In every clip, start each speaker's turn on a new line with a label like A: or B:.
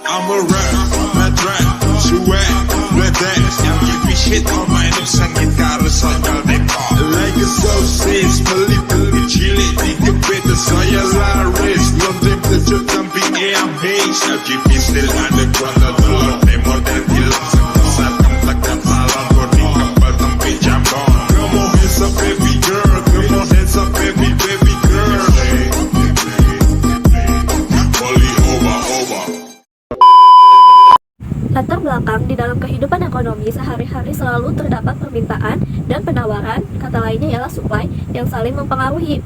A: I'm a rap, my drag, swag, black dance, MGP shit on my name, sangin kalau soal depa. Like a sausage, pelit-pelit cilik, dikepit saya laris, belum temperature jumping AMH, MGP still underground, telur temor dan hilang sekesat, tempat malam, body kembal tempe jambon. Come on, hands up baby girl, come on, hands up baby girl. Volley over.
B: Latar belakang di dalam kehidupan ekonomi sehari-hari selalu terdapat permintaan dan penawaran, kata lainnya ialah supply, yang saling mempengaruhi.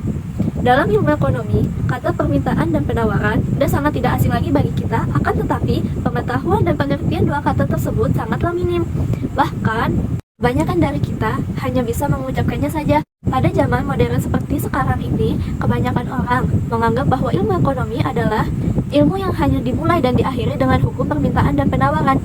B: Dalam ilmu ekonomi, kata permintaan dan penawaran sudah sangat tidak asing lagi bagi kita, akan tetapi pengetahuan dan pengertian dua kata tersebut sangatlah minim. Bahkan, kebanyakan dari kita hanya bisa mengucapkannya saja. Pada zaman modern seperti sekarang ini, kebanyakan orang menganggap bahwa ilmu ekonomi adalah ilmu yang hanya dimulai dan diakhiri dengan hukum permintaan dan penawaran.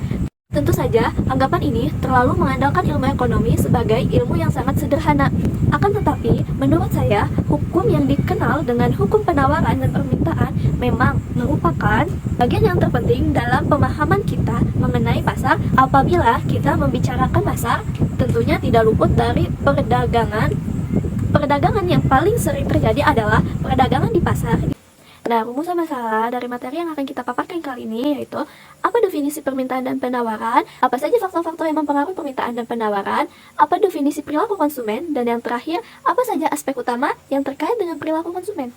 B: Tentu saja, anggapan ini terlalu mengandalkan ilmu ekonomi sebagai ilmu yang sangat sederhana. Akan tetapi, menurut saya, hukum yang dikenal dengan hukum penawaran dan permintaan memang merupakan bagian yang terpenting dalam pemahaman kita mengenai pasar. Apabila kita membicarakan pasar, tentunya tidak luput dari perdagangan. Perdagangan yang paling sering terjadi adalah perdagangan di pasar. Nah, rumusan masalah dari materi yang akan kita paparkan kali ini yaitu apa definisi permintaan dan penawaran, apa saja faktor-faktor yang mempengaruhi permintaan dan penawaran, apa definisi perilaku konsumen, dan yang terakhir, apa saja aspek utama yang terkait dengan perilaku konsumen.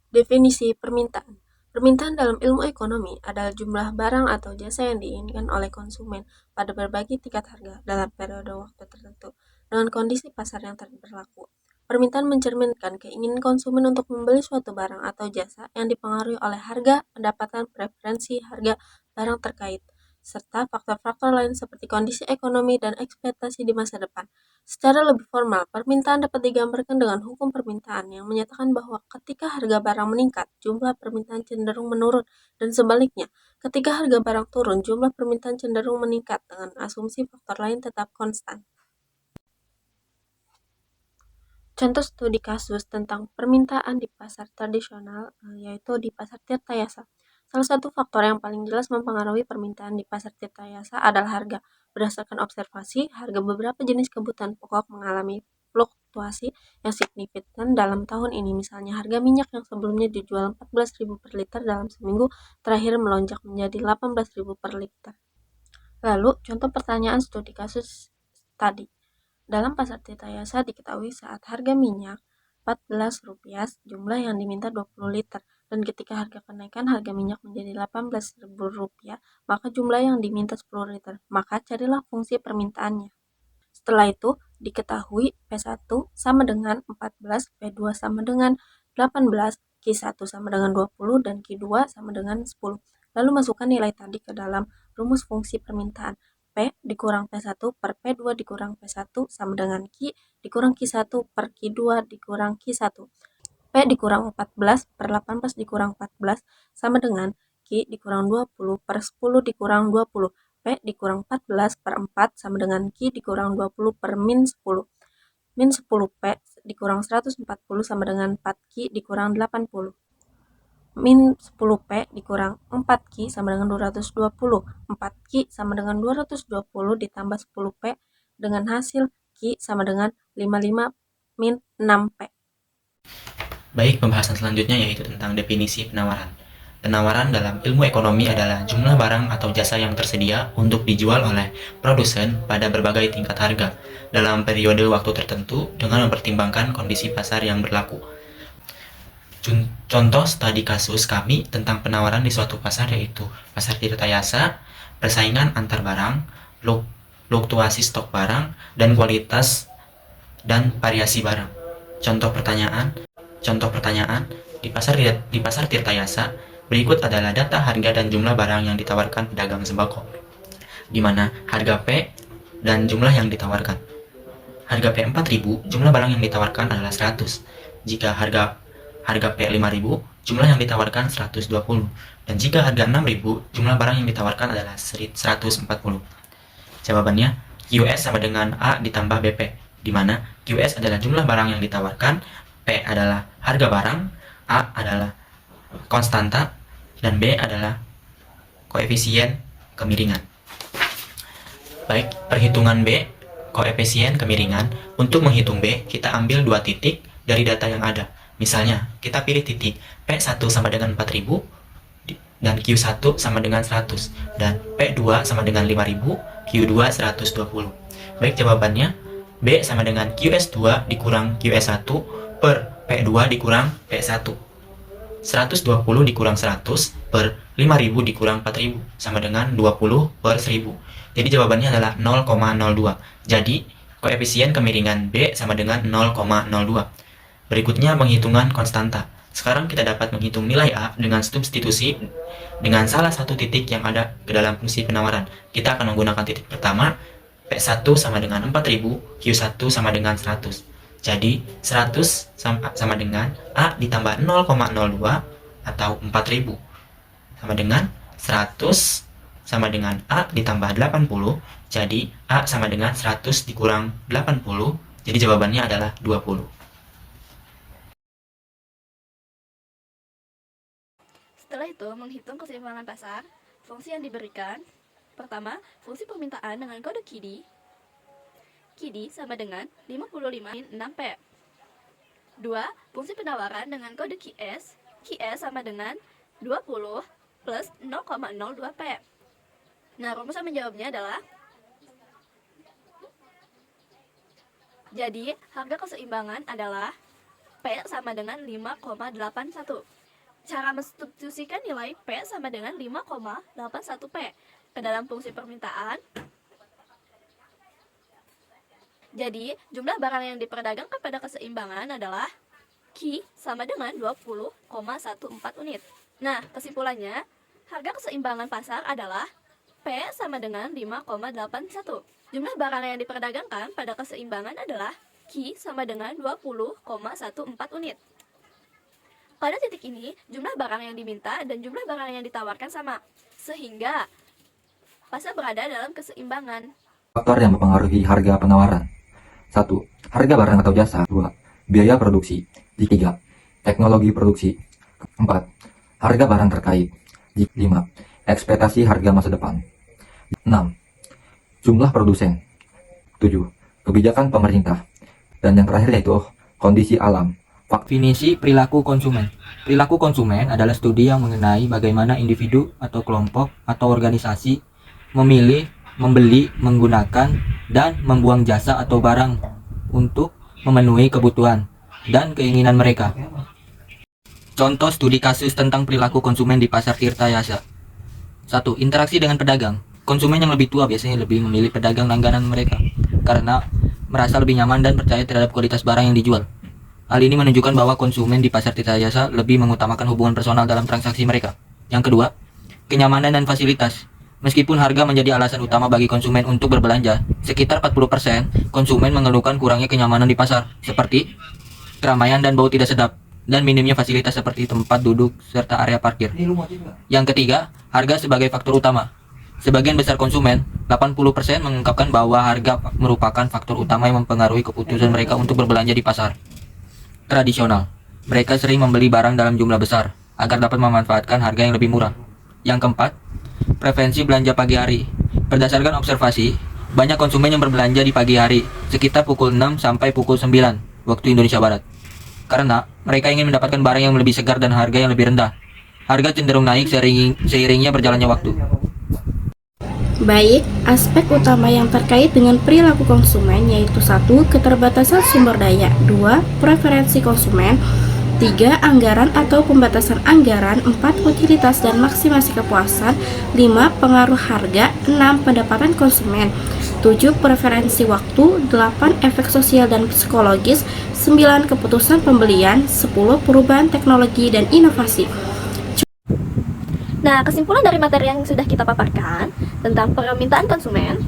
C: Definisi permintaan. Permintaan dalam ilmu ekonomi adalah jumlah barang atau jasa yang diinginkan oleh konsumen pada berbagai tingkat harga dalam periode waktu tertentu dengan kondisi pasar yang berlaku. Permintaan mencerminkan keinginan konsumen untuk membeli suatu barang atau jasa yang dipengaruhi oleh harga, pendapatan, preferensi harga barang terkait, serta faktor-faktor lain seperti kondisi ekonomi dan ekspektasi di masa depan. Secara lebih formal, permintaan dapat digambarkan dengan hukum permintaan yang menyatakan bahwa ketika harga barang meningkat, jumlah permintaan cenderung menurun, dan sebaliknya, ketika harga barang turun, jumlah permintaan cenderung meningkat dengan asumsi faktor lain tetap konstan. Contoh studi kasus tentang permintaan di pasar tradisional yaitu di pasar Tirtayasa. Salah satu faktor yang paling jelas mempengaruhi permintaan di pasar Tirtayasa adalah harga. Berdasarkan observasi, harga beberapa jenis kebutuhan pokok mengalami fluktuasi yang signifikan dalam tahun ini. Misalnya harga minyak yang sebelumnya dijual 14.000 per liter dalam seminggu terakhir melonjak menjadi 18.000 per liter. Lalu, contoh pertanyaan studi kasus tadi. Dalam pasar Tirtayasa diketahui saat harga minyak Rp14, jumlah yang diminta 20 liter, dan ketika harga kenaikan harga minyak menjadi Rp18.000, maka jumlah yang diminta 10 liter, maka carilah fungsi permintaannya. Setelah itu, diketahui P1 sama dengan 14, P2 sama dengan 18, Q1 sama dengan 20, dan Q2 sama dengan 10. Lalu masukkan nilai tadi ke dalam rumus fungsi permintaan. P dikurang P1 per P2 dikurang P1 sama dengan Q dikurang Q1 per Q2 dikurang Q1. P dikurang 14 per 18 dikurang 14 sama dengan Q dikurang 20 per 10 dikurang 20. P dikurang 14 per 4 sama dengan Q dikurang 20 per min 10. Min 10 P dikurang 140 sama dengan 4 Q dikurang 80. Min 10P dikurang 4Q sama dengan 220. 4Q sama dengan 220 ditambah 10P dengan hasil Q sama dengan 55 min 6P.
D: Baik, pembahasan selanjutnya yaitu tentang definisi penawaran. Penawaran dalam ilmu ekonomi adalah jumlah barang atau jasa yang tersedia untuk dijual oleh produsen pada berbagai tingkat harga dalam periode waktu tertentu dengan mempertimbangkan kondisi pasar yang berlaku. Contoh studi kasus kami tentang penawaran di suatu pasar yaitu pasar Tirtayasa, persaingan antar barang, fluktuasi stok barang, dan kualitas dan variasi barang. Contoh pertanyaan di pasar Tirtayasa berikut adalah data harga dan jumlah barang yang ditawarkan pedagang sembako, di mana harga P dan jumlah yang ditawarkan. Harga P 4.000, jumlah barang yang ditawarkan adalah 100. Jika harga P 5.000, jumlah yang ditawarkan 120. Dan jika harga 6.000, jumlah barang yang ditawarkan adalah 140. Jawabannya, QS sama dengan A ditambah BP, di mana QS adalah jumlah barang yang ditawarkan, P adalah harga barang, A adalah konstanta, dan B adalah koefisien kemiringan. Baik, perhitungan B, koefisien kemiringan. Untuk menghitung B, kita ambil 2 titik dari data yang ada. Misalnya, kita pilih titik P1 sama dengan 4000, dan Q1 sama dengan 100, dan P2 sama dengan 5000, Q2 120. Baik, jawabannya B sama dengan QS2 dikurang QS1 per P2 dikurang P1. 120 dikurang 100 per 5000 dikurang 4000 sama dengan 20 per 1000. Jadi jawabannya adalah 0,02. Jadi koefisien kemiringan B sama dengan 0,02. Berikutnya penghitungan konstanta. Sekarang kita dapat menghitung nilai A dengan substitusi dengan salah satu titik yang ada ke dalam fungsi penawaran. Kita akan menggunakan titik pertama, P1 sama dengan 4000, Q1 sama dengan 100. Jadi 100 sama dengan A ditambah 0,02 atau 4000 sama dengan 100 sama dengan A ditambah 80. Jadi A sama dengan 100 dikurang 80. Jadi jawabannya adalah 20.
B: Setelah itu, menghitung keseimbangan pasar, fungsi yang diberikan. Pertama, fungsi permintaan dengan kode KIDI. KIDI sama dengan 55/6P. 2. Fungsi penawaran dengan kode QS. QS sama dengan 20 plus 0,02P. Nah, rumusan menjawabnya adalah, jadi harga keseimbangan adalah P sama dengan 5,81. Cara mensubstitusikan nilai P sama dengan 5,81P ke dalam fungsi permintaan. Jadi, jumlah barang yang diperdagangkan pada keseimbangan adalah Q sama dengan 20,14 unit. Nah, kesimpulannya, harga keseimbangan pasar adalah P sama dengan 5,81. Jumlah barang yang diperdagangkan pada keseimbangan adalah Q sama dengan 20,14 unit. Pada titik ini, jumlah barang yang diminta dan jumlah barang yang ditawarkan sama, sehingga pasar berada dalam keseimbangan.
E: Faktor yang mempengaruhi harga penawaran. 1. Harga barang atau jasa. 2. Biaya produksi. 3. Teknologi produksi. 4. Harga barang terkait. 5. Ekspektasi harga masa depan. 6. Jumlah produsen. 7. Kebijakan pemerintah. Dan yang terakhir yaitu kondisi alam.
F: Definisi perilaku konsumen. Perilaku konsumen adalah studi yang mengenai bagaimana individu atau kelompok atau organisasi memilih, membeli, menggunakan, dan membuang jasa atau barang untuk memenuhi kebutuhan dan keinginan mereka. Contoh studi kasus tentang perilaku konsumen di Pasar Tirtayasa. 1. Interaksi dengan pedagang. Konsumen yang lebih tua biasanya lebih memilih pedagang langganan mereka karena merasa lebih nyaman dan percaya terhadap kualitas barang yang dijual. Hal ini menunjukkan bahwa konsumen di Pasar Tirtayasa lebih mengutamakan hubungan personal dalam transaksi mereka. Yang kedua, kenyamanan dan fasilitas. Meskipun harga menjadi alasan utama bagi konsumen untuk berbelanja, sekitar 40% konsumen mengeluhkan kurangnya kenyamanan di pasar, seperti keramaian dan bau tidak sedap, dan minimnya fasilitas seperti tempat duduk serta area parkir. Yang ketiga, harga sebagai faktor utama. Sebagian besar konsumen, 80% mengungkapkan bahwa harga merupakan faktor utama yang mempengaruhi keputusan mereka untuk berbelanja di pasar tradisional. Mereka sering membeli barang dalam jumlah besar agar dapat memanfaatkan harga yang lebih murah. Yang keempat, preferensi belanja pagi hari. Berdasarkan observasi, banyak konsumen yang berbelanja di pagi hari, sekitar pukul 6 sampai pukul 9 waktu Indonesia Barat. Karena mereka ingin mendapatkan barang yang lebih segar dan harga yang lebih rendah. Harga cenderung naik seiringnya berjalannya waktu.
G: Baik, aspek utama yang terkait dengan perilaku konsumen yaitu 1. Keterbatasan sumber daya, 2. Preferensi konsumen, 3. Anggaran atau pembatasan anggaran, 4. Utilitas dan maksimasi kepuasan, 5. Pengaruh harga, 6. Pendapatan konsumen, 7. Preferensi waktu, 8. Efek sosial dan psikologis, 9. Keputusan pembelian, 10. Perubahan teknologi dan inovasi.
B: Nah, kesimpulan dari materi yang sudah kita paparkan tentang permintaan konsumen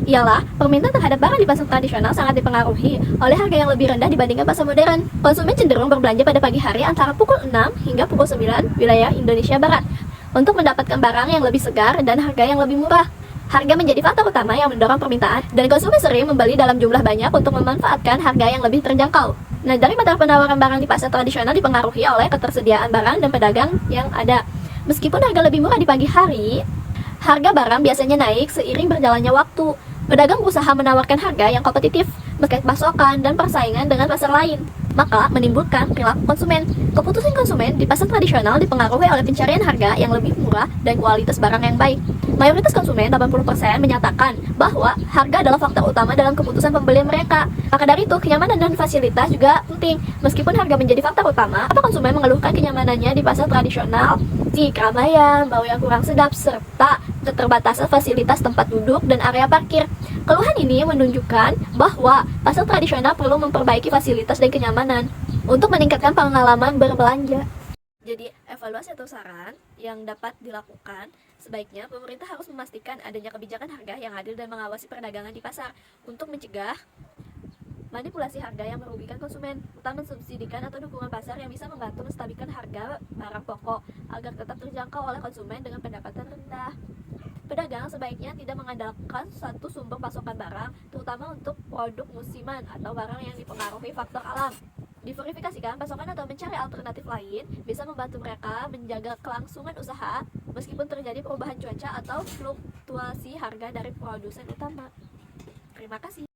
B: ialah permintaan terhadap barang di pasar tradisional sangat dipengaruhi oleh harga yang lebih rendah dibandingkan pasar modern. Konsumen cenderung berbelanja pada pagi hari antara pukul 6 hingga pukul 9 wilayah Indonesia Barat untuk mendapatkan barang yang lebih segar dan harga yang lebih murah. Harga menjadi faktor utama yang mendorong permintaan dan konsumen sering membeli dalam jumlah banyak untuk memanfaatkan harga yang lebih terjangkau. Nah, dari materi penawaran barang di pasar tradisional dipengaruhi oleh ketersediaan barang dan pedagang yang ada. Meskipun harga lebih murah di pagi hari, harga barang biasanya naik seiring berjalannya waktu. Pedagang berusaha menawarkan harga yang kompetitif, meski pasokan dan persaingan dengan pasar lain, maka menimbulkan perilaku konsumen. Keputusan konsumen di pasar tradisional dipengaruhi oleh pencarian harga yang lebih murah dan kualitas barang yang baik. Mayoritas konsumen, 80%, menyatakan bahwa harga adalah faktor utama dalam keputusan pembelian mereka. Maka dari itu, kenyamanan dan fasilitas juga penting. Meskipun harga menjadi faktor utama, apa konsumen mengeluhkan kenyamanannya di pasar tradisional? Di keramaian, bau yang kurang sedap, serta keterbatasan fasilitas tempat duduk dan area parkir. Keluhan ini menunjukkan bahwa pasar tradisional perlu memperbaiki fasilitas dan kenyamanan untuk meningkatkan pengalaman berbelanja. Jadi, evaluasi atau saran yang dapat dilakukan, sebaiknya pemerintah harus memastikan adanya kebijakan harga yang adil dan mengawasi perdagangan di pasar untuk mencegah manipulasi harga yang merugikan konsumen, serta mensubsidikan atau dukungan pasar yang bisa membantu menstabilkan harga barang pokok agar tetap terjangkau oleh konsumen dengan pendapatan rendah. Pedagang sebaiknya tidak mengandalkan satu sumber pasokan barang, terutama untuk produk musiman atau barang yang dipengaruhi faktor alam. Diverifikasikan pasokan atau mencari alternatif lain bisa membantu mereka menjaga kelangsungan usaha meskipun terjadi perubahan cuaca atau fluktuasi harga dari produsen utama. Terima kasih.